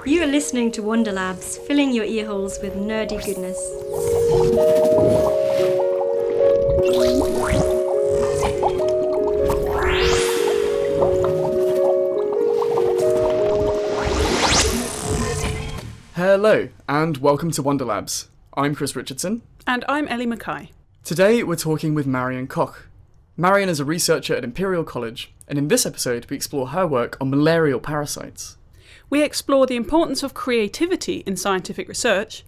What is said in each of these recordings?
You are listening to WonderLabs, filling your earholes with nerdy goodness. Hello, and welcome to WonderLabs. I'm Chris Richardson. And I'm Ellie Mackay. Today we're talking with Marion Koch. Marion is a researcher at Imperial College, and in this episode we explore her work on malarial parasites. We explore the importance of creativity in scientific research,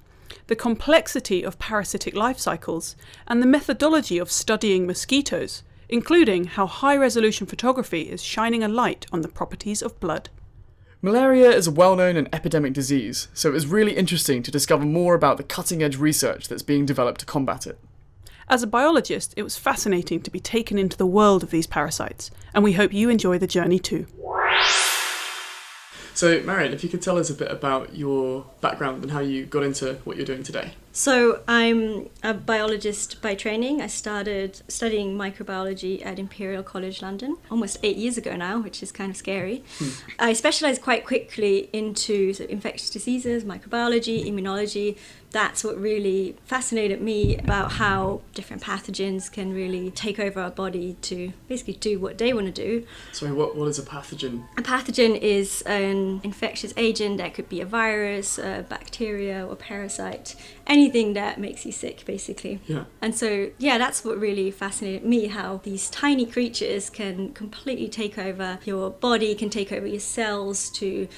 the complexity of parasitic life cycles, and the methodology of studying mosquitoes, including how high-resolution photography is shining a light on the properties of blood. Malaria is a well-known and epidemic disease, so it was really interesting to discover more about the cutting-edge research that's being developed to combat it. As a biologist, it was fascinating to be taken into the world of these parasites, and we hope you enjoy the journey too. So, Marion, if you could tell us a bit about your background and how you got into what you're doing today. So I'm a biologist by training. I started studying microbiology at Imperial College London almost 8 years ago now, which is kind of scary. I specialised quite quickly into infectious diseases, microbiology, immunology. That's what really fascinated me about how different pathogens can really take over our body to basically do what they want to do. So what is a pathogen? A pathogen is an infectious agent that could be a virus, a bacteria, or parasite, anything that makes you sick, basically. Yeah. And so, that's what really fascinated me, how these tiny creatures can completely take over your body, can take over your cells to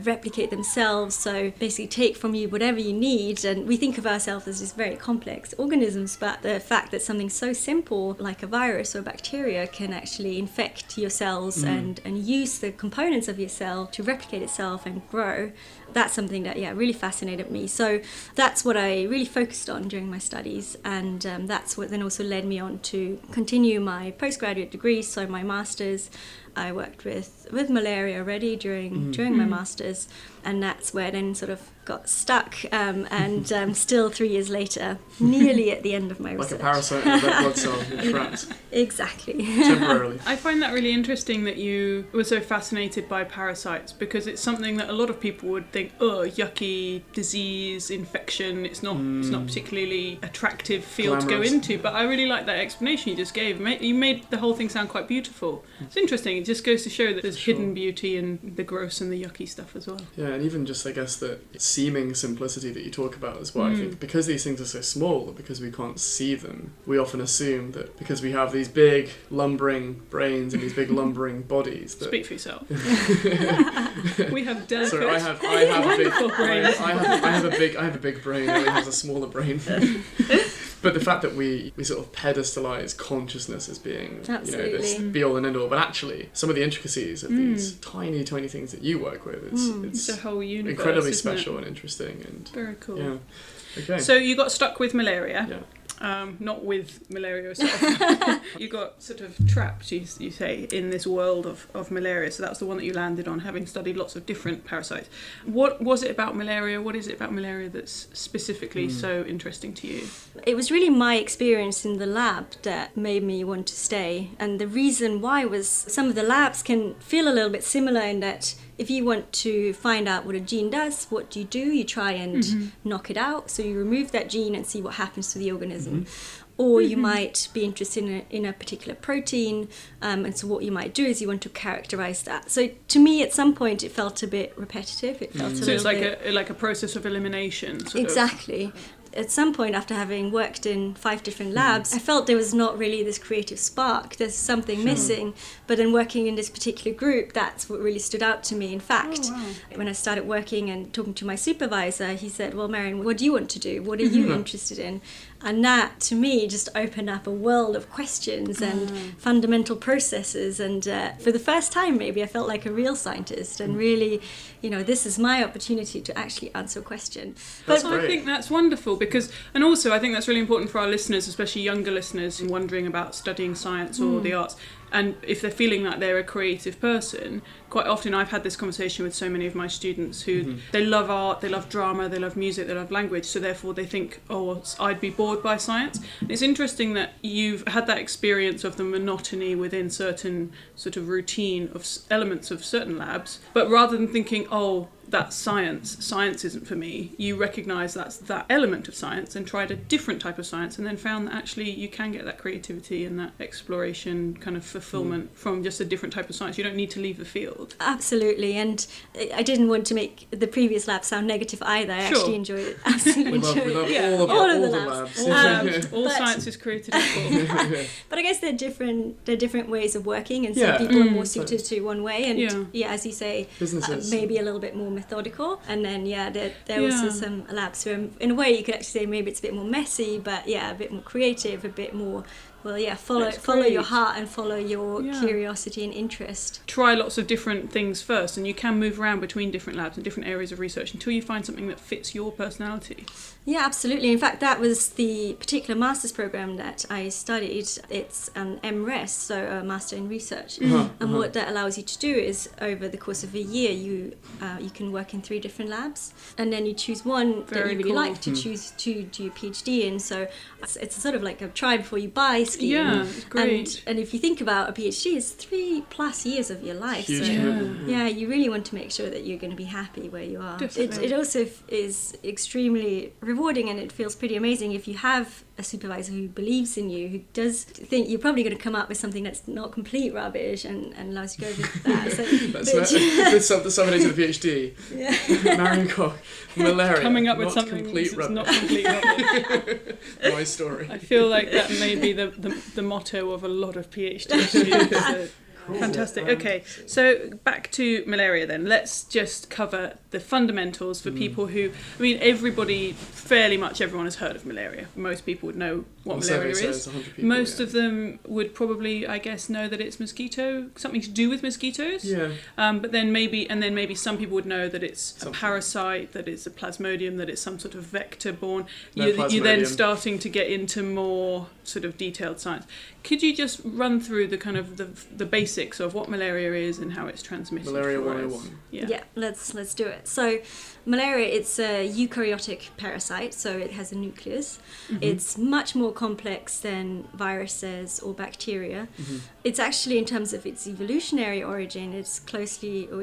replicate themselves, so basically take from you whatever you need. And we think of ourselves as just very complex organisms, but the fact that something so simple like a virus or bacteria can actually infect your cells and use the components of your cell to replicate itself and grow, that's something that really fascinated me. So that's what I really focused on during my studies, and that's what then also led me on to continue my postgraduate degree, so my master's. I worked with malaria already during my master's, and that's where I then sort of got stuck, and still 3 years later, nearly at the end of my research. Like a parasite in a red blood cell, you're trapped. Exactly. Temporarily. I find that really interesting that you were so fascinated by parasites, because it's something that a lot of people would think, yucky, disease, infection, it's not particularly attractive field Glamorous. to go into, but I really like that explanation you just gave. You made the whole thing sound quite beautiful. It's interesting. It just goes to show that there's hidden beauty in the gross and the yucky stuff as well. Yeah, and even just, I guess, that seeming simplicity that you talk about as well. I think because these things are so small, because we can't see them, we often assume that because we have these big lumbering brains and these big lumbering bodies. That Speak for yourself. We have delicate, sorry, I have a big brains. I have a big brain. Ellie has a smaller brain. But the fact that we sort of pedestalize consciousness as being, this be all and end all, but actually some of the intricacies of these tiny, tiny things that you work with, it's a whole universe, incredibly special and interesting and very cool. Yeah. Okay. So you got stuck with malaria. Yeah. Not with malaria itself. You got sort of trapped, you say, in this world of malaria. So that's the one that you landed on, having studied lots of different parasites. What was it about malaria? What is it about malaria that's specifically so interesting to you? It was really my experience in the lab that made me want to stay. And the reason why was some of the labs can feel a little bit similar in that if you want to find out what a gene does, what do? You try and knock it out. So you remove that gene and see what happens to the organism. Or you might be interested in a particular protein, and so what you might do is you want to characterize that. So to me, at some point, it felt a bit repetitive. It felt a little bit... So it's like a process of elimination. Exactly. At some point, after having worked in 5 different labs, I felt there was not really this creative spark. There's something missing. But then working in this particular group, that's what really stood out to me. In fact, when I started working and talking to my supervisor, he said, well, Marion, what do you want to do? What are you interested in? And that, to me, just opened up a world of questions and fundamental processes. And for the first time, maybe, I felt like a real scientist. And really, this is my opportunity to actually answer a question. But I think that's wonderful and also I think that's really important for our listeners, especially younger listeners wondering about studying science or the arts. And if they're feeling like they're a creative person, quite often I've had this conversation with so many of my students who they love art, they love drama, they love music, they love language, so therefore they think, I'd be bored by science. And it's interesting that you've had that experience of the monotony within certain sort of routine of elements of certain labs, but rather than thinking, that's science isn't for me. You recognise that's that element of science and tried a different type of science, and then found that actually you can get that creativity and that exploration kind of fulfilment from just a different type of science. You don't need to leave the field. Absolutely, and I didn't want to make the previous lab sound negative either. I actually enjoy it. Absolutely enjoy it. We love all of the labs. All science is created equal. But I guess they're different ways of working, and some people are more suited to one way, and as you say, maybe a little bit more methodical. And then there are also some labs where, in a way, you could actually say maybe it's a bit more messy, but a bit more creative, a bit more. Follow your heart and follow your curiosity and interest. Try lots of different things first, and you can move around between different labs and different areas of research until you find something that fits your personality. Yeah, absolutely. In fact, that was the particular master's program that I studied. It's an MRes, so a Master in Research. And what that allows you to do is, over the course of a year, you can work in 3 different labs, and then you choose one that you really like to choose to do your PhD in. So it's sort of like a try before you buy scheme. Yeah, great. And if you think about a PhD, it's 3+ years of your life. Huge so you really want to make sure that you're going to be happy where you are. It also is extremely rewarding, and it feels pretty amazing if you have a supervisor who believes in you, who does think you're probably going to come up with something that's not complete rubbish, and allows you to go with that. So, the summary to the PhD. Marion Koch, Malaria. Coming up with not something complete that's not complete rubbish. My story. I feel like that may be the motto of a lot of PhD students. So. Fantastic. Okay, so back to malaria then. Let's just cover the fundamentals for people who, fairly much everyone has heard of malaria. Most people would know what malaria is. Most of them would probably, I guess, know that it's something to do with mosquitoes. Yeah. But then maybe some people would know that it's a parasite, that it's a plasmodium, that it's some sort of vector-borne. You're then starting to get into more sort of detailed science. Could you just run through the kind of the basics of what malaria is and how it's transmitted? Malaria 101. Yeah, let's do it. So malaria, it's a eukaryotic parasite, so it has a nucleus. It's much more complex than viruses or bacteria. It's actually, in terms of its evolutionary origin, it's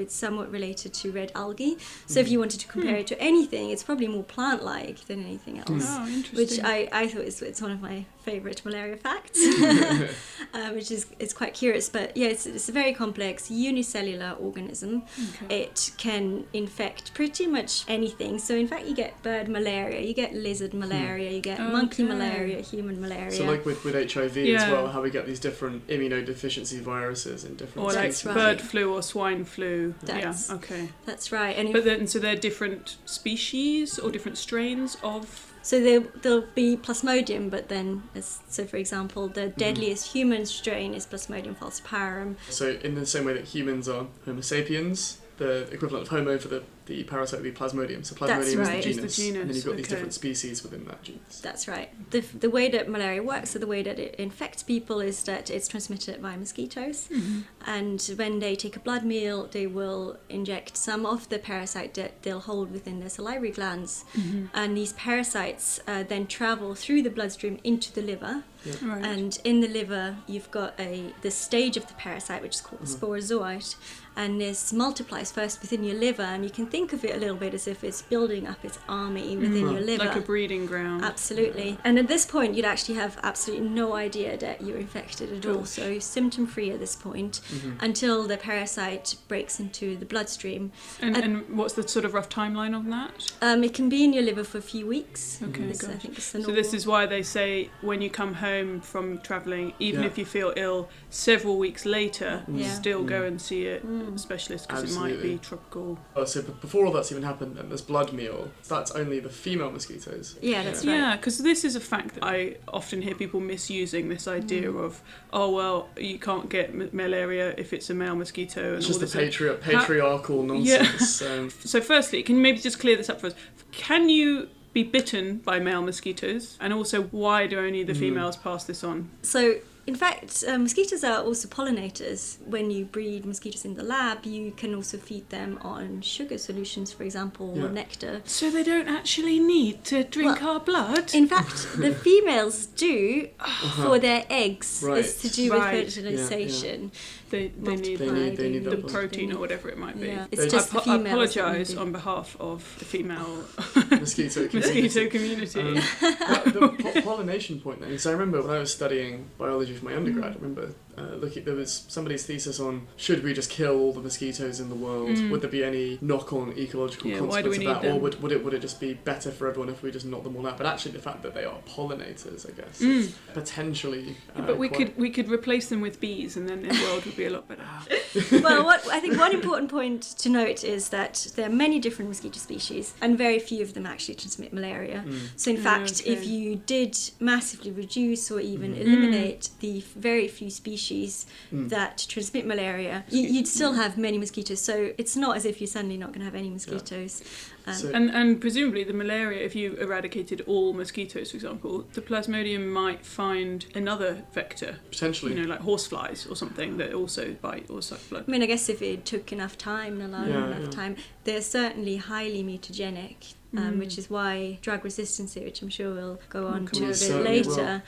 somewhat related to red algae. So if you wanted to compare it to anything, it's probably more plant-like than anything else. Oh, interesting. Which I thought it's one of my favourite malaria facts, which is quite curious. But it's a very complex unicellular organism. Okay. It can infect pretty much anything. So in fact, you get bird malaria, you get lizard malaria, you get monkey malaria, human malaria. So like with HIV as well, how we get these different immunodeficiency viruses in different states. Or like bird flu or swine flu. That's right. And so they're different species or different strains of... So there'll be Plasmodium, but then, for example, the deadliest human strain is Plasmodium falciparum. So in the same way that humans are Homo sapiens, the equivalent of Homo for the parasite would be Plasmodium. So Plasmodium is the genus, and then you've got these different species within that genus. That's right. The way that malaria works, so the way that it infects people, is that it's transmitted by mosquitoes. And when they take a blood meal, they will inject some of the parasite that they'll hold within their salivary glands. And these parasites then travel through the bloodstream into the liver. Right. And in the liver, you've got the stage of the parasite, which is called the sporozoite, and this multiplies first within your liver, and you can think of it a little bit as if it's building up its army within your liver. Like a breeding ground. Absolutely. And at this point, you'd actually have absolutely no idea that you're infected at all. So symptom-free at this point until the parasite breaks into the bloodstream. And what's the sort of rough timeline on that? It can be in your liver for a few weeks. Okay, I think it's the normal. So this is why they say when you come home from travelling, even if you feel ill, several weeks later, still go and see a specialist, because it might be tropical. So before all that's even happened, and this blood meal, that's only the female mosquitoes. Yeah, that's right. Yeah, because this is a fact that I often hear people misusing, this idea of, you can't get malaria if it's a male mosquito. And it's just the patriarchal nonsense. So firstly, can you maybe just clear this up for us? Can you be bitten by male mosquitoes? And also, why do only the females pass this on? So In fact, mosquitoes are also pollinators. When you breed mosquitoes in the lab, you can also feed them on sugar solutions, for example, or nectar. So they don't actually need to drink our blood? In fact, the females do for their eggs. Right. It's to do with fertilisation. They need the protein or whatever it might be. Yeah. It's just the I females. apologise on behalf of the female mosquito community. The pollination point then, because I remember when I was studying biology for my undergrad, I remember there was somebody's thesis on should we just kill all the mosquitoes in the world? Would there be any knock-on ecological consequence of that? Or would it just be better for everyone if we just knock them all out? But actually the fact that they are pollinators, I guess, is potentially but we could replace them with bees and then the world would be a lot better. Well, I think one important point to note is that there are many different mosquito species and very few of them actually transmit malaria. So in fact, if you did massively reduce or even eliminate the very few species that transmit malaria, you'd still have many mosquitoes. So it's not as if you're suddenly not going to have any mosquitoes. And presumably the malaria, if you eradicated all mosquitoes, for example, the Plasmodium might find another vector. Potentially. Like horseflies or something that also bite or suck blood. I mean, I guess if it took enough time and allowed enough time, they're certainly highly mutagenic. Which is why drug resistance, which I'm sure we'll go on to a bit later,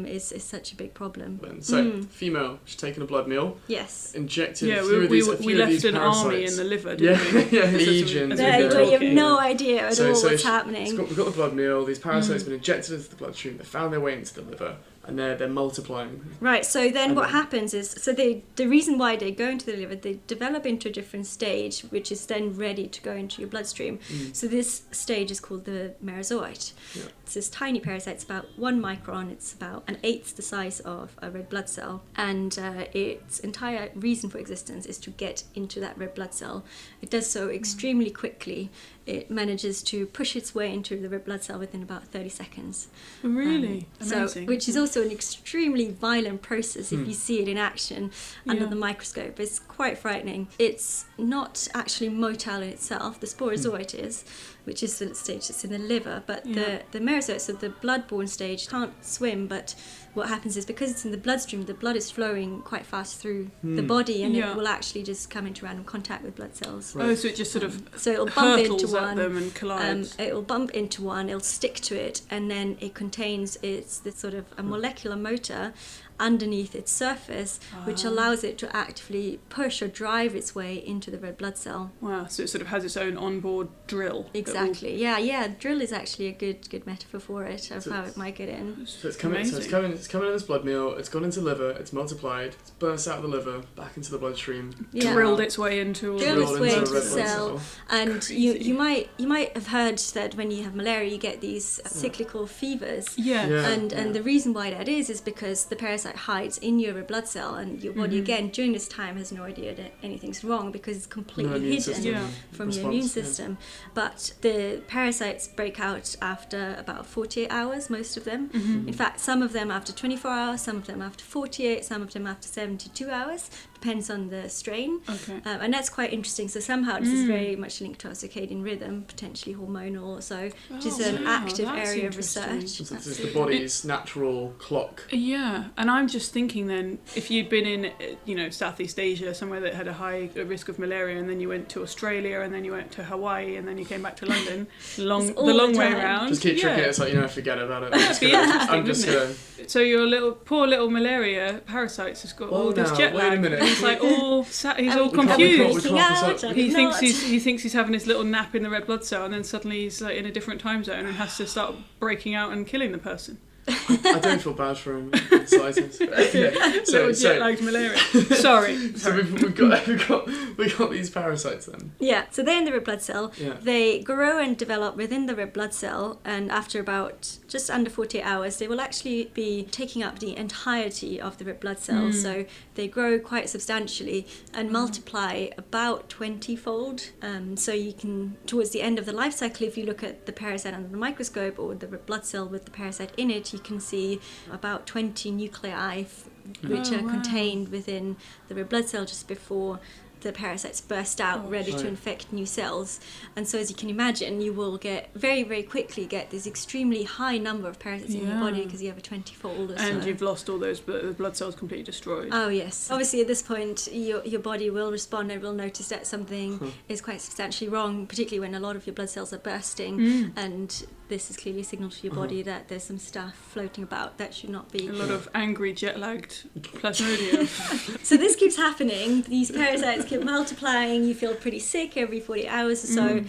is such a big problem. So, female, she's taken a blood meal. Yes. Injected we left an army in the liver, didn't we? Yeah, legions. You have no idea at all what's happening. We've got the blood meal, these parasites have been injected into the bloodstream, they found their way into the liver, and they're multiplying. Right, so then what happens is, the reason why they go into the liver, they develop into a different stage, which is then ready to go into your bloodstream. So this stage is called the merozoite. Yeah. It's this tiny parasite, it's about 1 micron, it's about 1/8 the size of a red blood cell, and its entire reason for existence is to get into that red blood cell. It does so extremely quickly. It manages to push its way into the red blood cell within about 30 seconds. Really? Amazing. So, which is also an extremely violent process if you see it in action under the microscope. It's quite frightening. It's not actually motile in itself. The sporozoite is, which is the stage that's in the liver, but the merozoite, so the bloodborne stage, can't swim, but what happens is because it's in the bloodstream, the blood is flowing quite fast through the body, and it will actually just come into random contact with blood cells. Right. Oh, so it just sort of so it'll bump into at them and collides. It'll bump into one, it'll stick to it, and then it contains this sort of a molecular motor underneath its surface, which allows it to actively push or drive its way into the red blood cell. Wow, so it sort of has its own onboard drill. Exactly. Yeah. Drill is actually a good metaphor for it, of how it might get in. So it's coming in this blood meal, it's gone into the liver, it's multiplied, it's burst out of the liver, back into the bloodstream. Drilled its way into the cell. And you might have heard that when you have malaria you get these cyclical fevers. And the reason why that is because the parasite hides in your red blood cell, and your body again during this time has no idea that anything's wrong because it's completely hidden from your immune system. But the parasites break out after about 48 hours, most of them. In fact, some of them after 24 hours, some of them after 48, some of them after 72 hours. Depends on the strain. And that's quite interesting. So somehow this is very much linked to our circadian rhythm, potentially hormonal also, which is an active area of research. So this is the body's natural clock. Yeah, and I'm just thinking then, if you'd been in, Southeast Asia, somewhere that had a high risk of malaria, and then you went to Australia, and then you went to Hawaii, and then you came back to London, the long way around. Just keep tricking it. It's like, forget about it. I'm just gonna. So your poor little malaria parasites has got all this jet lag. Wait a minute. He's like he's all confused. He thinks he's having his little nap in the red blood cell, and then suddenly he's like in a different time zone and has to start breaking out and killing the person. I don't feel bad for him in the slightest. Little jet-lagged malaria. Sorry. So we've got these parasites then. Yeah. So they're in the red blood cell. Yeah. They grow and develop within the red blood cell, and after about just under 48 hours, they will actually be taking up the entirety of the red blood cell. So they grow quite substantially and multiply about 20-fold. So you can, towards the end of the life cycle, if you look at the parasite under the microscope or the red blood cell with the parasite in it, you can see about 20 nuclei which are contained within the red blood cell just before the parasites burst out ready to infect new cells. And so as you can imagine, you will very, very quickly get this extremely high number of parasites in your body because you have a 20-fold or so. And you've lost all those blood cells completely destroyed. Oh, yes. Obviously, at this point, your body will respond and will notice that something is quite substantially wrong, particularly when a lot of your blood cells are bursting. And this is clearly a signal to your body that there's some stuff floating about that should not be. A lot of angry, jet-lagged plasmodium. So this keeps happening. These parasites keep multiplying. You feel pretty sick every 48 hours or so.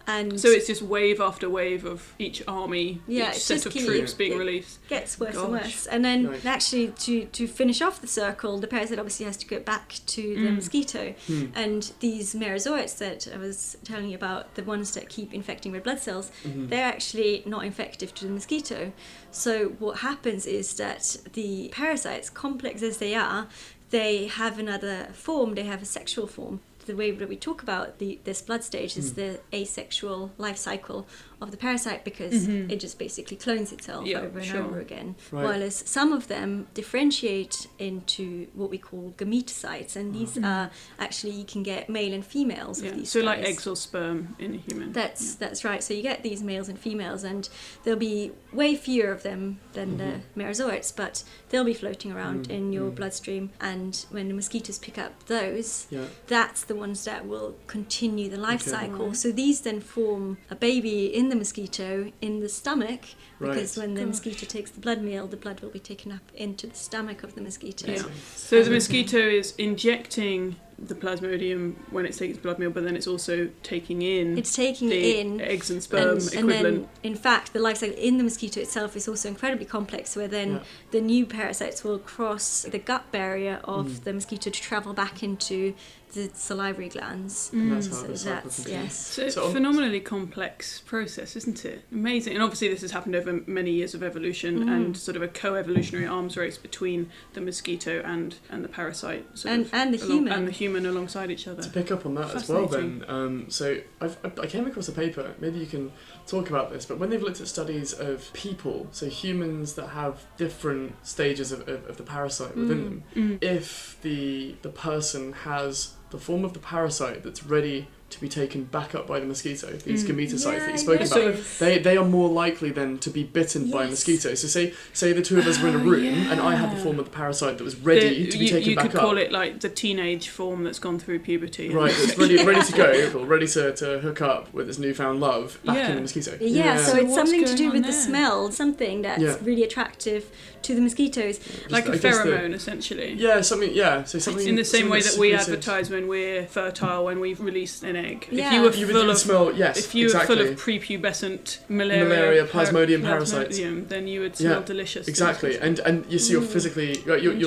And so it's just wave after wave of each army, each set of troops being released. It gets worse and worse. And then actually to finish off the circle, the parasite obviously has to go back to the mosquito. And these merozoites that I was telling you about, the ones that keep infecting red blood cells, they're actually not infective to the mosquito. So what happens is that the parasites, complex as they are, they have another form, they have a sexual form. The way that we talk about this blood stage is the asexual life cycle of the parasite, because it just basically clones itself over and over again. Whereas some of them differentiate into what we call gametocytes, and these are actually, you can get male and females of these. So guys. like eggs or sperm in a human. That's right. So you get these males and females, and there'll be way fewer of them than the merozoites, but they'll be floating around in your bloodstream, and when the mosquitoes pick up those, that's the ones that will continue the life cycle. So these then form a baby in the mosquito in the stomach, because when the mosquito takes the blood meal, the blood will be taken up into the stomach of the mosquito. So the mosquito is injecting the plasmodium when it's taking its blood meal, but then it's also taking in the eggs and sperm equivalent. And then, in fact, the life cycle in the mosquito itself is also incredibly complex, where then the new parasites will cross the gut barrier of the mosquito to travel back into the salivary glands. And that's how the cycle continues. So it's a phenomenally complex process, isn't it? Amazing. And obviously this has happened over many years of evolution and sort of a co-evolutionary arms race between the mosquito and the parasite. And the human. And the human alongside each other. To pick up on that as well then, so I came across a paper, maybe you can talk about this, but when they've looked at studies of people, so humans that have different stages of the parasite within them, if the person has the form of the parasite that's ready to be taken back up by the mosquito, these gametocytes that you spoke about, they are more likely then to be bitten by mosquitoes. So say the two of us were in a room and I had the form of the parasite that was ready to be taken back up. You could call it like the teenage form that's gone through puberty. Right, it's ready to go, ready to hook up with this newfound love back in the mosquito. Yeah, so it's something to do with the smell, something that's really attractive to the mosquitoes. Like a pheromone, essentially. Yeah, something. So something in the same way that we advertise when we're fertile, when we release an egg. Yeah. If you were full of prepubescent malaria plasmodium parasites, then you would smell delicious. Exactly, and you see you're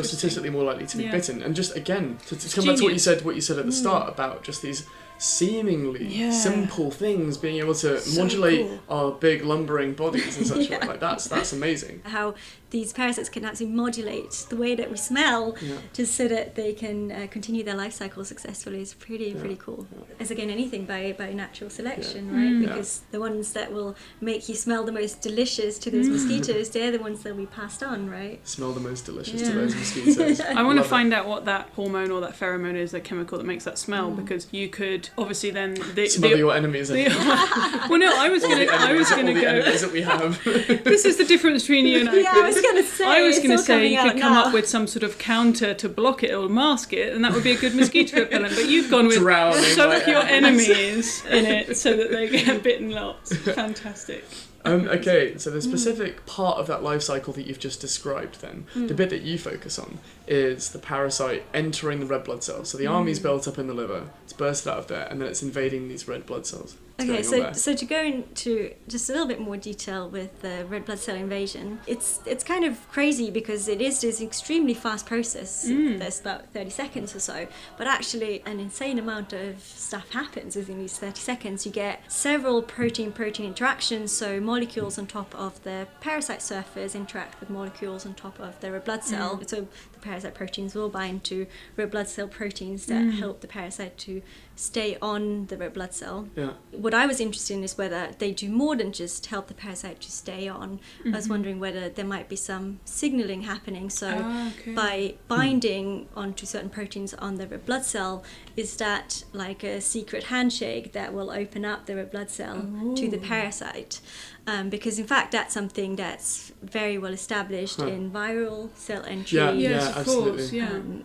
statistically more likely to be bitten. And just again to come back to what you said at the start about just these seemingly simple things being able to modulate our big lumbering bodies and such like that's amazing. How these parasites can actually modulate the way that we smell just so that they can continue their life cycle successfully is pretty cool. As again, anything by natural selection, right? Because the ones that will make you smell the most delicious to those mosquitoes, they're the ones that we passed on, right? Smell the most delicious to those mosquitoes. I want to find out what that hormone or that pheromone is, that chemical that makes that smell, because you could obviously then smell your enemies. Well, no, I was gonna go. Enemies that we have. This is the difference between you and I. I was going to say you could come up with some sort of counter to block it or mask it, and that would be a good mosquito repellent. But you've gone with soak your enemies in it so that they get bitten lots. Fantastic. Okay, so the specific part of that life cycle that you've just described then, the bit that you focus on is the parasite entering the red blood cells. So the army's built up in the liver, it's bursted out of there, and then it's invading these red blood cells. Okay, so to go into just a little bit more detail with the red blood cell invasion, it's kind of crazy because it is this extremely fast process. There's about 30 seconds or so, but actually an insane amount of stuff happens within these 30 seconds. You get several protein-protein interactions, so molecules on top of the parasite surface interact with molecules on top of the red blood cell. So the parasite proteins will bind to red blood cell proteins that help the parasite to stay on the red blood cell. Yeah. What what I was interested in is whether they do more than just help the parasite to stay on. I was wondering whether there might be some signaling happening. So by binding onto certain proteins on the red blood cell, is that like a secret handshake that will open up the red blood cell to the parasite? Because in fact that's something that's very well established in viral cell entry. Yes, of course,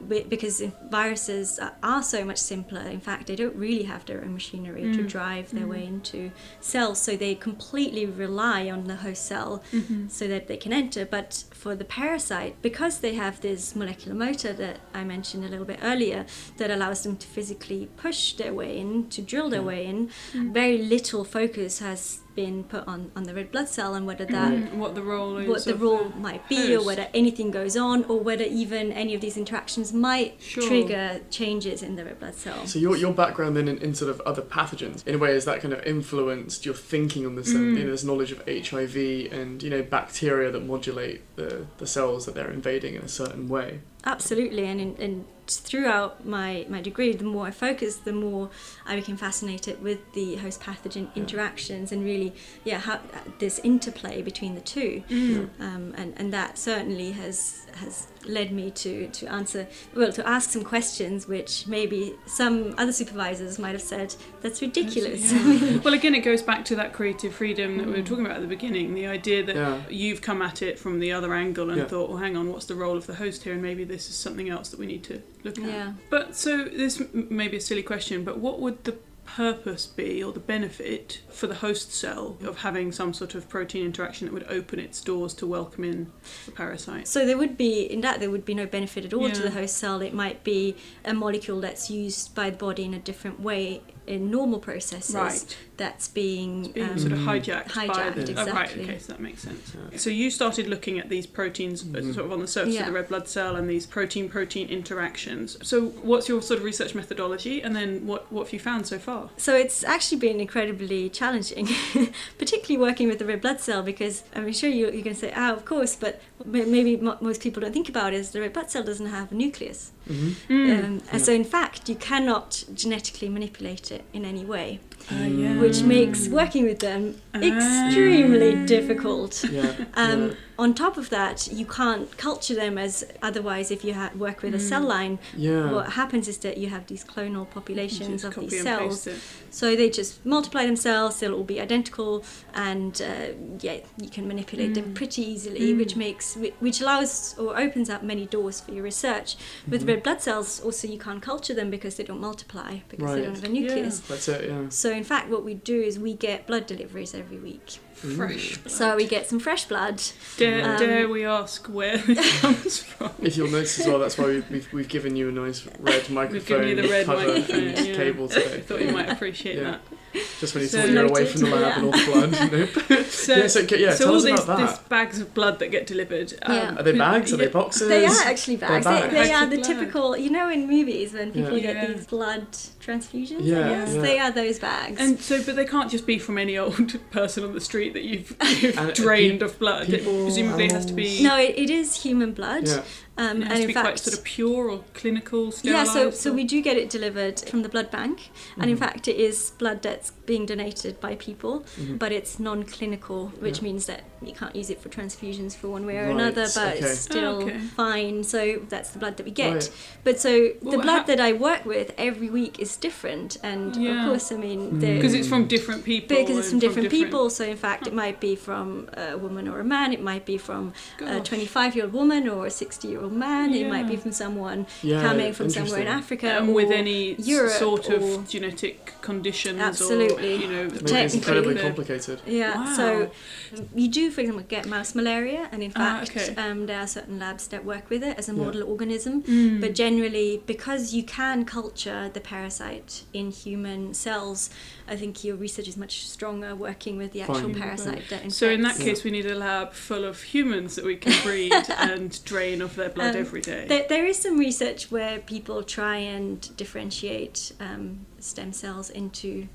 because viruses are so much simpler. In fact, they don't really have their own machinery to drive their way into cells, so they completely rely on the host cell so that they can enter. But for the parasite, because they have this molecular motor that I mentioned a little bit earlier that allows them to physically push their way in, to drill their way in, very little focus has been put on the red blood cell and whether that what the role might be, or whether anything goes on, or whether even any of these interactions might trigger changes in the red blood cell. So your background then in sort of other pathogens, in a way, has that kind of influenced your thinking on this? This knowledge of HIV and bacteria that modulate the cells that they're invading in a certain way. Absolutely, and throughout my degree, the more I focused, the more I became fascinated with the host pathogen interactions and really, how this interplay between the two, and that certainly has led me to ask some questions which maybe some other supervisors might have said that's ridiculous. Well, again, it goes back to that creative freedom that we were talking about at the beginning, the idea that you've come at it from the other angle and thought, well, hang on, what's the role of the host here, and maybe this is something else that we need to look at. But so this may be a silly question, but what would the purpose be, or the benefit for the host cell of having some sort of protein interaction that would open its doors to welcome in the parasite? So there would be no benefit at all to the host cell. It might be a molecule that's used by the body in a different way in normal processes that's being sort of hijacked by the... exactly. Right, okay, so that makes sense. So you started looking at these proteins sort of on the surface of the red blood cell and these protein-protein interactions. So what's your sort of research methodology, and then what have you found so far? So it's actually been incredibly challenging, particularly working with the red blood cell, because I'm sure you're going to say, of course, but maybe most people don't think about it, is the red blood cell doesn't have a nucleus. So in fact, you cannot genetically manipulate it in any way, which makes working with them extremely difficult. On top of that, you can't culture them as otherwise. If you work with a cell line, what happens is that you have these clonal populations of these cells. So they just multiply themselves, they'll all be identical, and you can manipulate them pretty easily, which allows or opens up many doors for your research. With red blood cells, also you can't culture them because they don't multiply, because they don't have a nucleus. That's it, So in fact what we do is we get blood deliveries every week. Fresh blood. So we get some fresh blood. Dare we ask where it comes from? If you'll notice as well, that's why we've given you a nice red microphone. We've given you the red microphone, cable today. I thought you might appreciate that. Just when you thought you were away from the lab and all the blood. So tell all us about that. these bags of blood that get delivered. Are they bags? Are they boxes? They are actually bags. They are the blood. typical, in movies when people get these blood transfusions, they are those bags. And so, but they can't just be from any old person on the street that you've drained of blood. Presumably it has to be... No, it is human blood. And it has to be quite sort of pure or clinical, sterilised? So we do get it delivered from the blood bank, and in fact it is blood that's being donated by people, but it's non-clinical, which means that you can't use it for transfusions for one way or another, but it's still fine. So that's the blood that we get. But so the blood that I work with every week is different, and of course, because it's from different people. Because it's from different people, so in fact it might be from a woman or a man, it might be from a 25-year-old woman or a 60-year-old man, it might be from someone coming from somewhere in Africa, or with any Europe, sort of genetic conditions. Absolutely. It's incredibly complicated. So you do, for example, get mouse malaria, and in fact there are certain labs that work with it as a model organism, but generally, because you can culture the parasite in human cells, I think your research is much stronger working with the actual parasite that infects. So in that case, we need a lab full of humans that we can breed and drain of their blood every day. There is some research where people try and differentiate stem cells into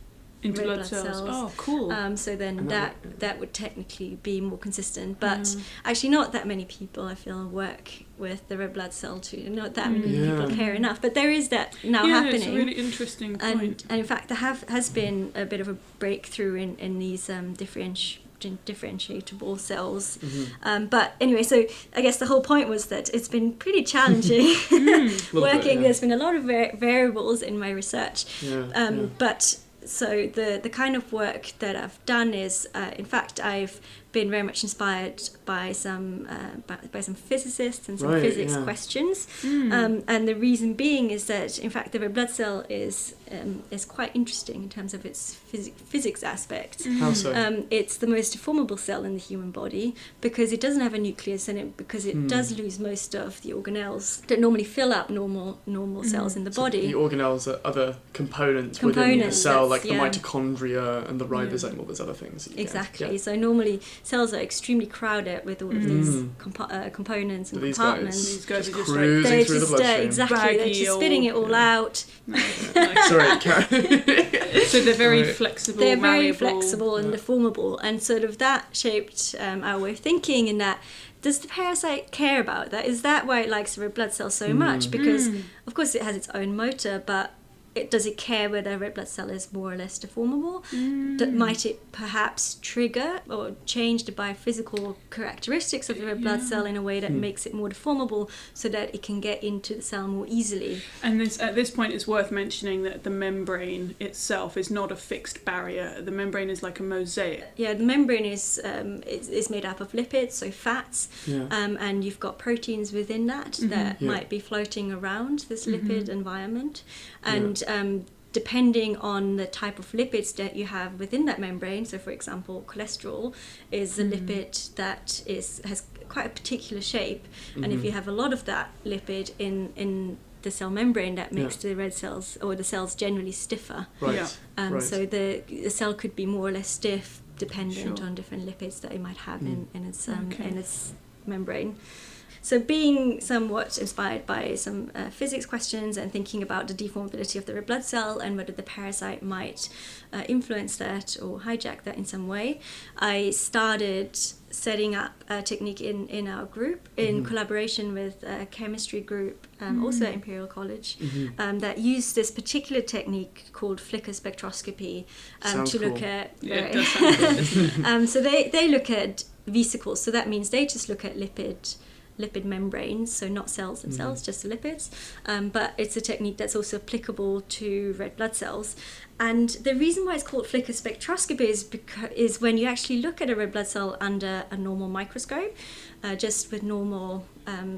into red blood blood cells. cells. Oh, cool. So then that would technically be more consistent. But actually not that many people, I feel, work with the red blood cell too. Not that many people care enough. But there is that now happening. It's a really interesting point. And in fact, there has been a bit of a breakthrough in these differentiatable cells. But anyway, so I guess the whole point was that it's been pretty challenging working. There's been a lot of variables in my research. But so the kind of work that I've done is, in fact, I've been very much inspired by some physicists and some physics questions, and the reason being is that in fact the red blood cell is quite interesting in terms of its physics aspect. How so? It's the most deformable cell in the human body because it doesn't have a nucleus in it, because it does lose most of the organelles that normally fill up normal cells in the body. The organelles are other components within the cell, like the mitochondria and the ribosome, all those other things. Exactly. So normally cells are extremely crowded with all of these components and compartments. These guys are just cruising like, through the bloodstream. Exactly, they're just spitting it all out. Sorry, Karen. So they're very flexible, they're malleable. very flexible and deformable, and sort of that shaped our way of thinking in that. Does the parasite care about that? Is that why it likes the red blood cell so much? Because, of course, it has its own motor, but does it care whether a red blood cell is more or less deformable? Might it perhaps trigger or change the biophysical characteristics of the red blood cell in a way that makes it more deformable so that it can get into the cell more easily? And at this point it's worth mentioning that the membrane itself is not a fixed barrier. The membrane is like a mosaic. Yeah, the membrane is made up of lipids, so fats, and you've got proteins within that might be floating around this lipid environment. And depending on the type of lipids that you have within that membrane, so for example cholesterol is a lipid that has quite a particular shape, and if you have a lot of that lipid in the cell membrane, that makes the red cells or the cells generally stiffer. So the cell could be more or less stiff dependent on different lipids that it might have in its membrane. So being somewhat inspired by some physics questions and thinking about the deformability of the red blood cell and whether the parasite might influence that or hijack that in some way, I started setting up a technique in our group in collaboration with a chemistry group, also at Imperial College, that used this particular technique called flicker spectroscopy to look at... it does sound good. So they look at vesicles, so that means they just look at lipid membranes, so not cells themselves, just the lipids, but it's a technique that's also applicable to red blood cells. And the reason why it's called flicker spectroscopy is when you actually look at a red blood cell under a normal microscope, just with normal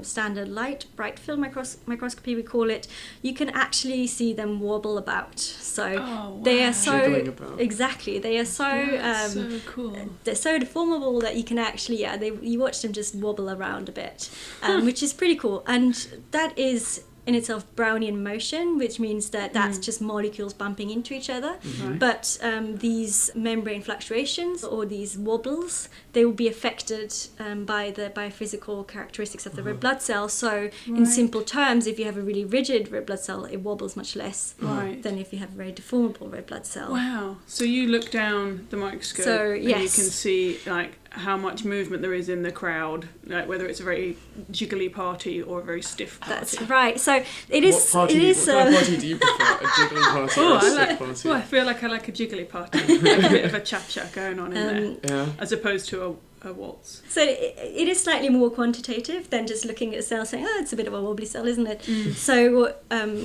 standard light, bright field microscopy we call it, you can actually see them wobble about. So they are so they are so cool. They're so deformable that you can actually you watch them just wobble around a bit, which is pretty cool. And that is in itself Brownian motion, which means that that's just molecules bumping into each other. But these membrane fluctuations or these wobbles, they will be affected by the biophysical characteristics of the red blood cell. So in simple terms, if you have a really rigid red blood cell, it wobbles much less than if you have a very deformable red blood cell. Wow. So you look down the microscope and you can see like how much movement there is in the crowd, like whether it's a very jiggly party or a very stiff party. That's right. So it is. What party do you prefer? A jiggly party or a stiff party? I feel like I like a jiggly party, like a bit of a cha-cha going on in there, as opposed to a waltz. So it is slightly more quantitative than just looking at a cell saying, it's a bit of a wobbly cell, isn't it? So what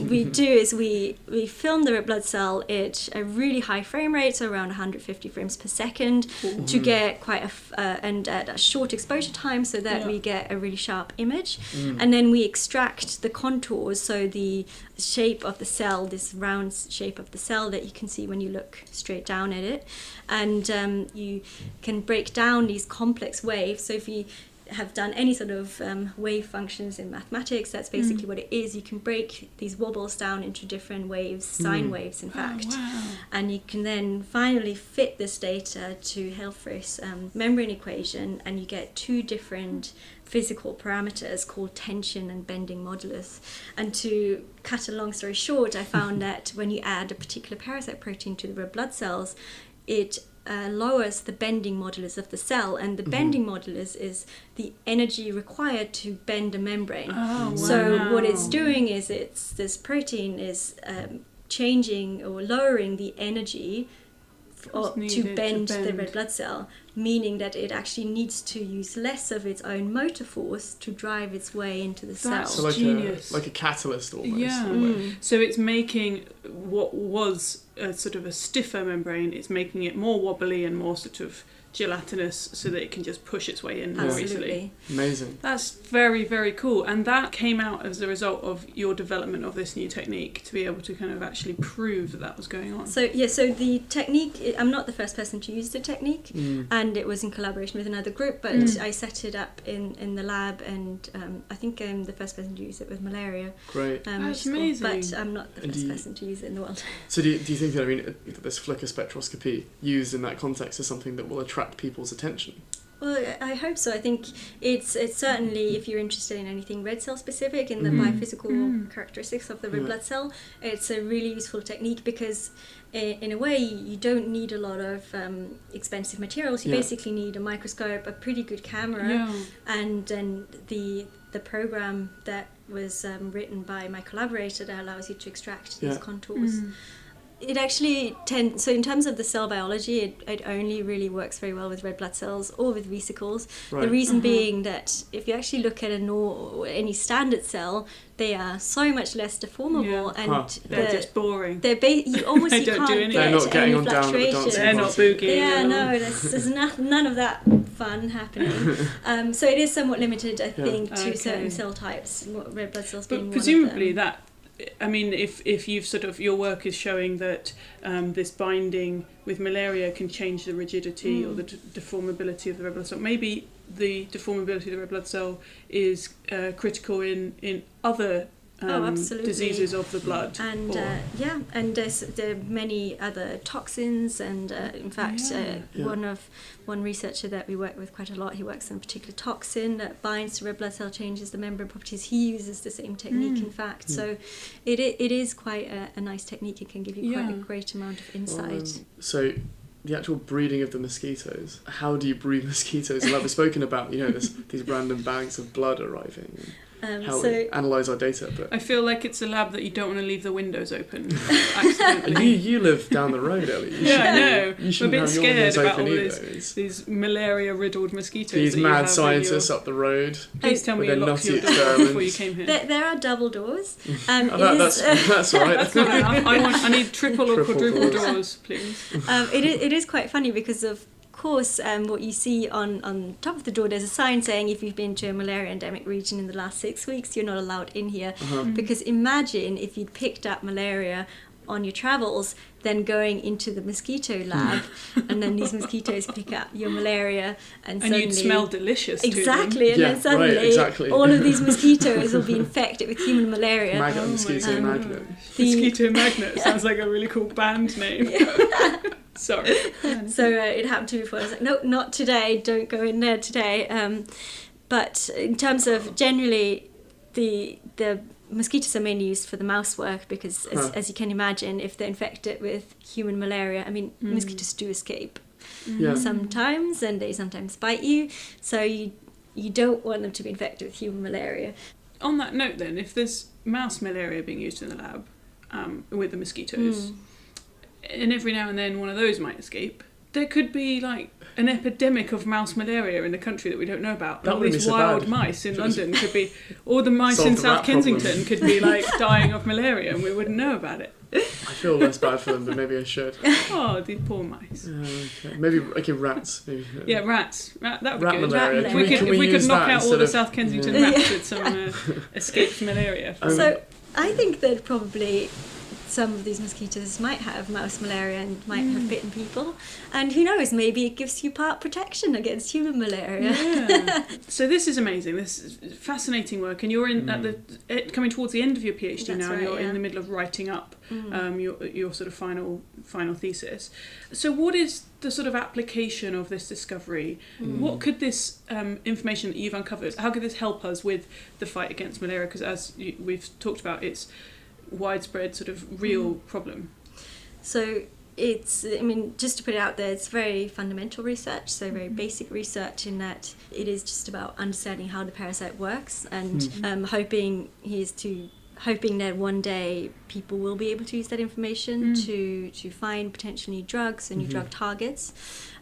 we do is we film the red blood cell at a really high frame rate, so around 150 frames per second, to get quite and at a short exposure time so that we get a really sharp image. And then we extract the contours, so the shape of the cell, this round shape of the cell that you can see when you look straight down at it. And you can break down these complex waves. So if you have done any sort of wave functions in mathematics, that's basically what it is. You can break these wobbles down into different waves, sine waves in fact. Oh, wow. And you can then finally fit this data to Hilfrich's membrane equation, and you get two different physical parameters called tension and bending modulus. And to cut a long story short, I found that when you add a particular parasite protein to the red blood cells, it lowers the bending modulus of the cell, and the bending modulus is the energy required to bend a membrane. Oh, wow. So what it's doing is this protein is changing or lowering the energy to bend the red blood cell, meaning that it actually needs to use less of its own motor force to drive its way into the cell. That's So like genius. like a catalyst almost. Yeah. So it's making what was a sort of a stiffer membrane, it's making it more wobbly and more sort of gelatinous, so that it can just push its way in more easily. Absolutely. Amazing. That's very, very cool. And that came out as a result of your development of this new technique, to be able to kind of actually prove that was going on. So the technique, I'm not the first person to use the technique, and it was in collaboration with another group, but I set it up in the lab, and I think I'm the first person to use it with malaria. Great. That's cool. amazing. But I'm not the first person to use it in the world. So do you think that, I mean, this flicker spectroscopy used in that context is something that will attract people's attention? Well, I hope so. I think it's certainly, if you're interested in anything red cell specific, in the biophysical characteristics of the red blood cell, it's a really useful technique, because in a way you don't need a lot of expensive materials. You basically need a microscope, a pretty good camera, and then the program that was written by my collaborator that allows you to extract these contours. It actually so in terms of the cell biology, it only really works very well with red blood cells or with vesicles. Right. The reason being that if you actually look at any standard cell, they are so much less deformable, and they're just boring. You can't They're not getting on down with the dancing. They're not boogieing. Yeah, no, there's none of that fun happening. So it is somewhat limited, I think, to certain cell types, red blood cells being one of them. But presumably that, I mean, if you've sort of, your work is showing that this binding with malaria can change the rigidity or the deformability of the red blood cell, maybe the deformability of the red blood cell is critical in other diseases of the blood. And and there are many other toxins, and in fact one researcher that we work with quite a lot, he works on a particular toxin that binds to red blood cell, changes the membrane properties. He uses the same technique in fact. So it is quite a nice technique. It can give you quite a great amount of insight. So the actual breeding of the mosquitoes, how do you breed mosquitoes? And like we've spoken about, these random bags of blood arriving. How we analyse our data, but I feel like it's a lab that you don't want to leave the windows open accidentally. And you live down the road, Ellie. I know. You shouldn't I'm a bit scared about all these these malaria-riddled mosquitoes. These mad scientists up the road. Please tell me you locked your door before you came here. There are double doors. That's all right. That's not enough. I need triple or quadruple doors, please. It is quite funny because of course, what you see on top of the door, there's a sign saying if you've been to a malaria endemic region in the last 6 weeks, you're not allowed in here. Because imagine if you'd picked up malaria on your travels, then going into the mosquito lab, and then these mosquitoes pick up your malaria, and suddenly you'd smell delicious. Exactly, and then suddenly all of these mosquitoes will be infected with human malaria. Mosquito magnet. Mosquito magnet sounds like a really cool band name. Sorry. So it happened to me before. I was like, no, not today. Don't go in there today. But in terms of generally, the mosquitoes are mainly used for the mouse work because, as you can imagine, if they're infected with human malaria, I mean, mosquitoes do escape sometimes, and they sometimes bite you. So you don't want them to be infected with human malaria. On that note, then, if there's mouse malaria being used in the lab with the mosquitoes, and every now and then one of those might escape, there could be like an epidemic of mouse malaria in the country that we don't know about. That all these wild mice in London could be, or the mice in South Kensington could be like dying of malaria and we wouldn't know about it. I feel less bad for them, but maybe I should. Oh, the poor mice. Okay. Maybe rats. Maybe. Yeah, rats. That would be rat good. Malaria. If we could knock out all the South Kensington rats with some escaped malaria. So I think that probably some of these mosquitoes might have mouse malaria and might have bitten people, and who knows, maybe it gives you part protection against human malaria. Yeah. So this is amazing. This is fascinating work, and you're in coming towards the end of your PhD. That's now, right, you're in the middle of writing up your sort of final thesis. So what is the sort of application of this discovery? What could this information that you've uncovered, how could this help us with the fight against malaria? Because as we've talked about, it's widespread sort of real problem. So it's, I mean, just to put it out there, it's very fundamental research, so very basic research in that it is just about understanding how the parasite works, and hoping that one day people will be able to use that information to find potential new drugs and new drug targets.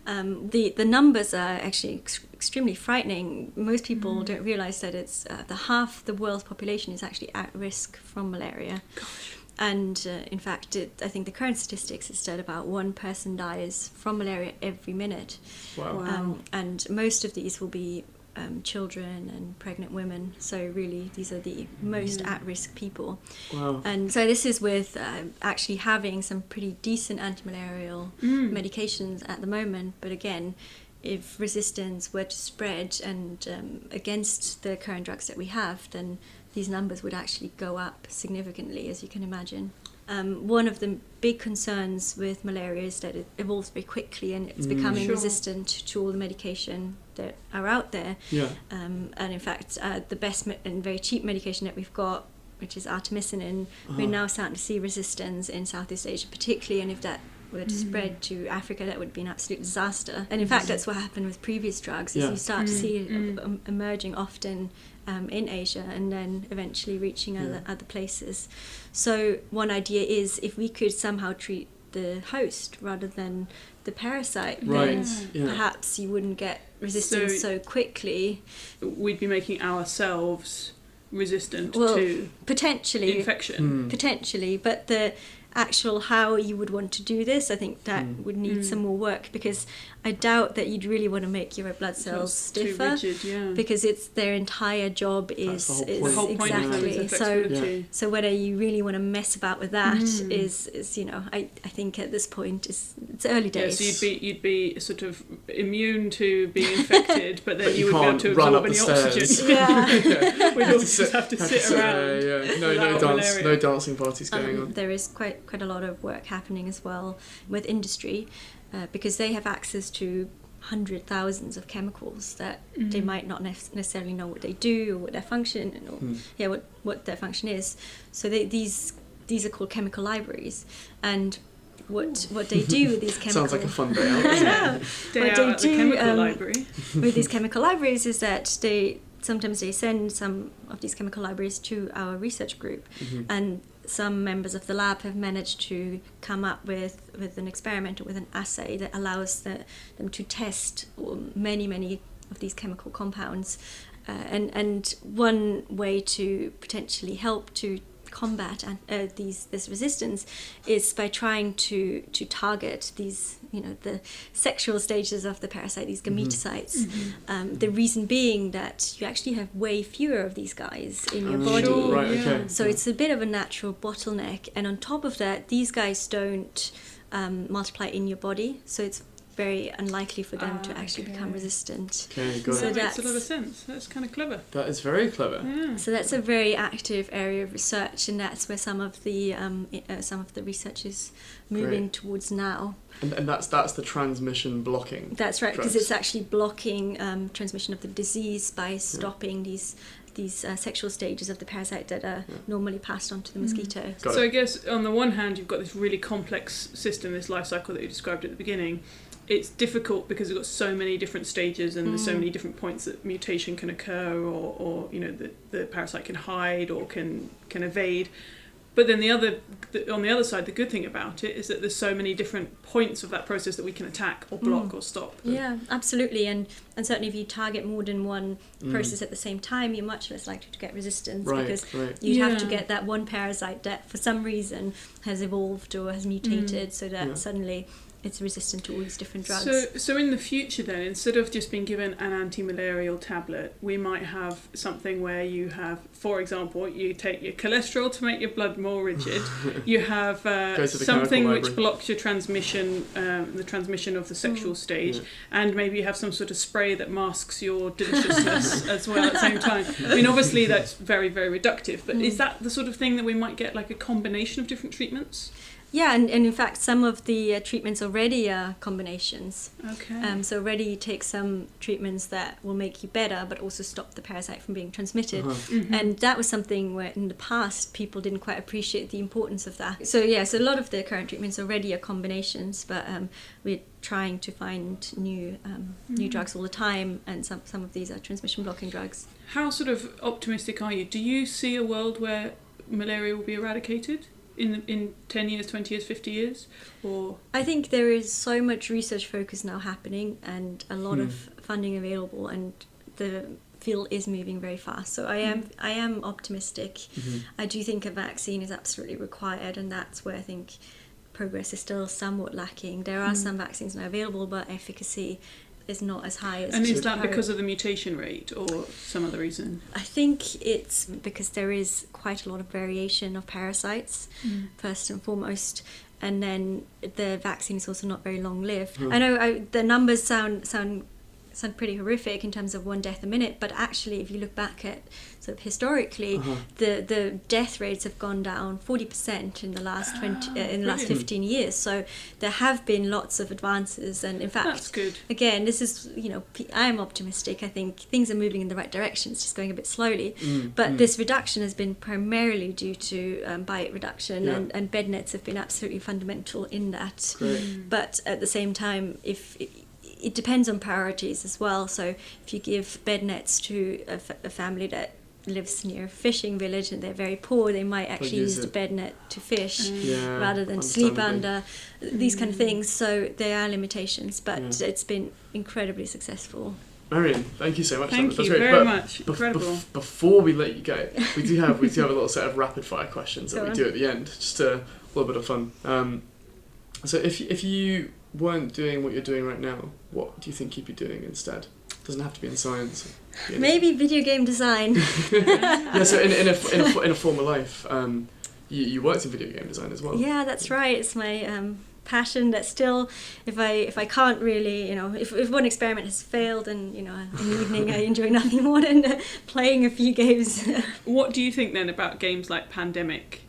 The numbers are actually extremely frightening. Most people don't realise that it's half the world's population is actually at risk from malaria. Gosh. And in fact, I think the current statistics is that about one person dies from malaria every minute. Wow. And most of these will be children and pregnant women. So really, these are the most at-risk people. Wow. And so this is with actually having some pretty decent anti-malarial medications at the moment. But again, if resistance were to spread and against the current drugs that we have, then these numbers would actually go up significantly, as you can imagine. One of the big concerns with malaria is that it evolves very quickly and it's becoming resistant to all the medication that are out there. Yeah. And in fact, the best and very cheap medication that we've got, which is artemisinin, we're now starting to see resistance in Southeast Asia particularly, and if that were to spread to Africa, that would be an absolute disaster. And in fact, that's what happened with previous drugs, is you start to see it emerging often in Asia and then eventually reaching other places. So one idea is if we could somehow treat the host rather than the parasite, then perhaps you wouldn't get resistance so quickly. We'd be making ourselves resistant to potentially infection. Potentially, but the actual how you would want to do this, I think that would need some more work, because I doubt that you'd really want to make your red blood cells stiffer, too rigid, because it's their entire job is the whole point exactly so whether you really want to mess about with that is you know, I think at this point it's early days. So you'd be sort of immune to being infected, but then you would be able to absorb any oxygen. We'd all just have to sit around. No dancing parties going on. There is quite a lot of work happening as well with industry, because they have access to hundred thousands of chemicals that they might not necessarily know what they do or what their function what their function is. So these are called chemical libraries, and what they do with these chemicals... Sounds like a fun day out. I know. What they do chemical library with these chemical libraries is that sometimes they send some of these chemical libraries to our research group, and some members of the lab have managed to come up with an experiment or with an assay that allows them to test many of these chemical compounds, and one way to potentially help to combat this resistance is by trying to target these, you know, the sexual stages of the parasite, these gametocytes. The reason being that you actually have way fewer of these guys in your body. Sure. Right, okay. So it's a bit of a natural bottleneck, and on top of that, these guys don't multiply in your body, so it's very unlikely for them to actually become resistant. Okay, got so it. that makes a lot of sense. That's kind of clever. That is very clever. Yeah. So that's a very active area of research, and that's where some of the research is moving towards now. And that's the transmission blocking. That's right, because it's actually blocking transmission of the disease by stopping these sexual stages of the parasite that are normally passed on to the mosquito. So I guess on the one hand you've got this really complex system, this life cycle that you described at the beginning. It's difficult because it's got so many different stages and there's so many different points that mutation can occur, or you know, the parasite can hide or can evade. But then on the other side, the good thing about it is that there's so many different points of that process that we can attack or block or stop. Yeah, absolutely. And certainly if you target more than one process at the same time, you're much less likely to get resistance, because you'd have to get that one parasite that for some reason has evolved or has mutated, so that suddenly it's resistant to all these different drugs. So in the future then, instead of just being given an anti-malarial tablet, we might have something where you have, for example, you take your cholesterol to make your blood more rigid. You have something which blocks your transmission, the transmission of the sexual stage, and maybe you have some sort of spray that masks your deliciousness as well at the same time. I mean, obviously that's very, very reductive, but is that the sort of thing that we might get, like a combination of different treatments? Yeah, and in fact, some of the treatments already are combinations. Okay. So already you take some treatments that will make you better, but also stop the parasite from being transmitted. And that was something where in the past people didn't quite appreciate the importance of that. So yeah, so a lot of the current treatments already are combinations, but we're trying to find new drugs all the time, and some of these are transmission blocking drugs. How sort of optimistic are you? Do you see a world where malaria will be eradicated in 10 years, 20 years, 50 years? Or I think there is so much research focus now happening and a lot of funding available, and the field is moving very fast. So I am optimistic. I do think a vaccine is absolutely required, and that's where I think progress is still somewhat lacking. There are some vaccines now available, but efficacy is not as high as and is that because of the mutation rate or some other reason? I think it's because there is quite a lot of variation of parasites, first and foremost, and then the vaccine is also not very long lived. I know the numbers sound pretty horrific in terms of one death a minute, but actually if you look back at sort of historically, the death rates have gone down 40% in the last 15 years. So there have been lots of advances, and in fact, that's good. Again, this is, I am optimistic. I think things are moving in the right direction. It's just going a bit slowly, but this reduction has been primarily due to bite reduction, and bed nets have been absolutely fundamental in that. But at the same time, it depends on priorities as well. So if you give bed nets to a family that lives near a fishing village and they're very poor, they might actually use the bed net to fish rather than sleep under, these kind of things. So there are limitations, but it's been incredibly successful. Marion, thank you so much. Thank you great. very much. Incredible. Before we let you go, we do have a little set of rapid fire questions that we do at the end, just a little bit of fun. So if you weren't doing what you're doing right now, what do you think you'd be doing instead? It doesn't have to be in science. Maybe video game design. Yeah, so in a former life, you worked in video game design as well. Yeah, that's right. It's my passion. That still, if I can't really, if one experiment has failed, and in the evening I enjoy nothing more than playing a few games. What do you think then about games like Pandemic?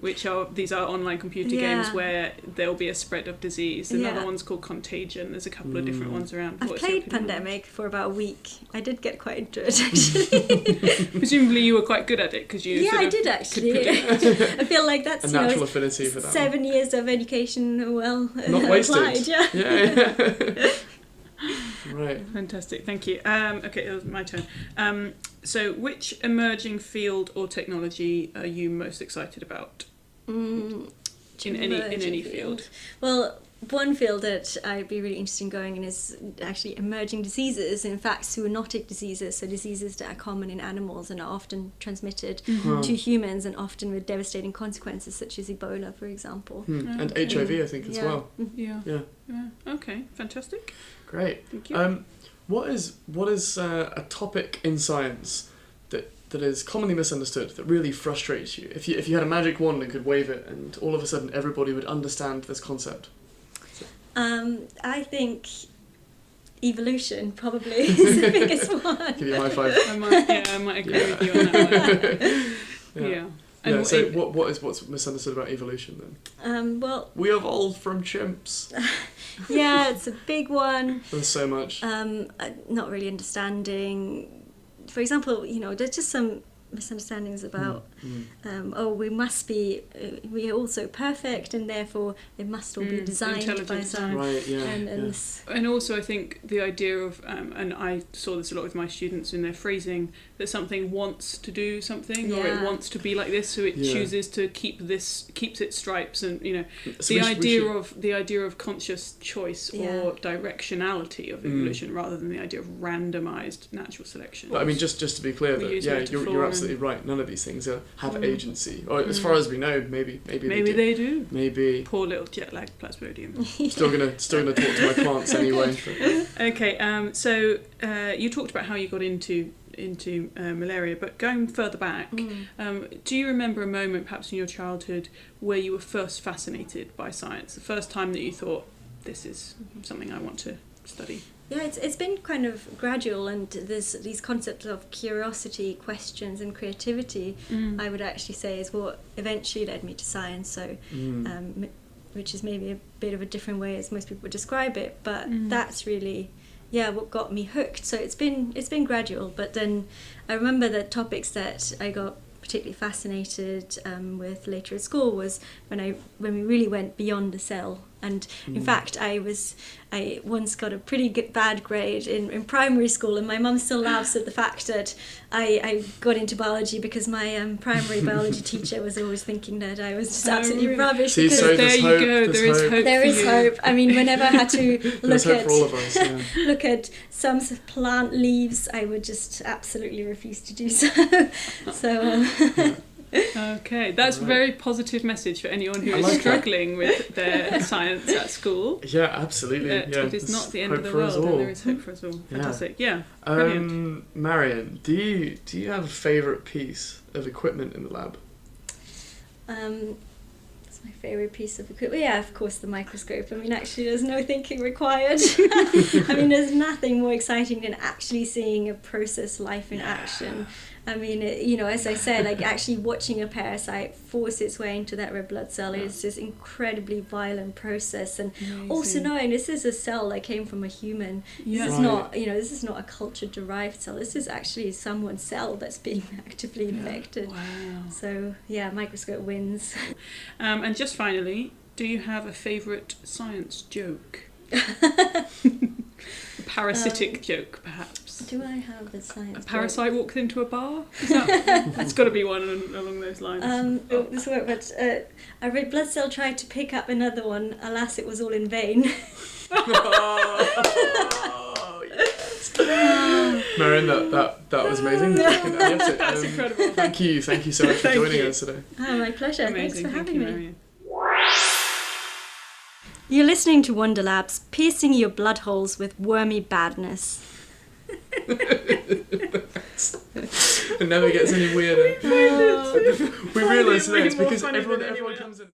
These are online computer games where there'll be a spread of disease. Another one's called Contagion. There's a couple of different ones around. I've played Pandemic for about a week. I did get quite into it, actually. Presumably you were quite good at it because you. Yeah, I did actually. I feel like that's a natural affinity for that. 7 years of education well not wasted. Applied, yeah. Right. Fantastic, thank you. Okay, it was my turn. So which emerging field or technology are you most excited about? In any field? Well, one field that I'd be really interested in going in is actually emerging diseases. In fact, zoonotic diseases, so diseases that are common in animals and are often transmitted to humans, and often with devastating consequences, such as Ebola, for example. And HIV, I think, as well. Yeah. Okay, fantastic. Great. Thank you. What is a topic in science that is commonly misunderstood, that really frustrates you? If you had a magic wand and could wave it, and all of a sudden everybody would understand this concept. I think evolution probably is the biggest one. Give you a high five. I might agree with you on that one. Yeah. Yeah, so what's misunderstood about evolution then? Well, we evolved from chimps. Yeah, it's a big one. There's so much. Not really understanding. For example, there's just some misunderstandings about we are also perfect, and therefore they must all be designed by some and also I think the idea of and I saw this a lot with my students in their phrasing, that something wants to do something or it wants to be like this, so it chooses to keeps its stripes, and so the idea of conscious choice or directionality of evolution rather than the idea of randomized natural selection. But I mean, just to be clear, that you're absolutely right. None of these things have agency. Or as far as we know, maybe they do. Maybe. Poor little jet-lagged plasmodium. Still gonna talk to my plants anyway. Okay, so you talked about how you got into malaria, but going further back, do you remember a moment perhaps in your childhood where you were first fascinated by science, the first time that you thought, this is something I want to study? Yeah, it's been kind of gradual, and there's these concepts of curiosity, questions and creativity, I would actually say is what eventually led me to science, so which is maybe a bit of a different way as most people would describe it, but that's really what got me hooked. So it's been gradual, but then I remember the topics that I got particularly fascinated with later at school was when we really went beyond the cell. And in fact, I once got a pretty bad grade in primary school, and my mum still laughs at the fact that I got into biology because my primary biology teacher was always thinking that I was just absolutely rubbish. See, so there you go. There is hope. There is hope. I mean, whenever I had to look at some plant leaves, I would just absolutely refuse to do so. Okay, that's a very positive message for anyone who is struggling with their science at school. Yeah, absolutely. It is not the end of the world, and there is hope for us all. Fantastic. Yeah, brilliant. Marion, do you have a favourite piece of equipment in the lab? That's my favourite piece of equipment. Yeah, of course, the microscope. I mean, actually, there's no thinking required. I mean, there's nothing more exciting than actually seeing a process life in action. I mean, as I said, like actually watching a parasite force its way into that red blood cell is this incredibly violent process, and also knowing this is a cell that came from a human. This is not, this is not a culture-derived cell. This is actually someone's cell that's being actively infected. Wow. So microscope wins. And just finally, do you have a favourite science joke? A parasitic joke, perhaps. Do I have a science joke? A parasite walks into a bar? That's got to be one along those lines. This worked, but a red blood cell tried to pick up another one. Alas, it was all in vain. Marion, that was amazing. That's incredible. Thank you so much for joining us today. Oh, my pleasure. Amazing. Thanks for having me. Marion. You're listening to WonderLabs, piercing your blood holes with wormy badness. It never gets any weirder. We realise today it's because everyone comes in.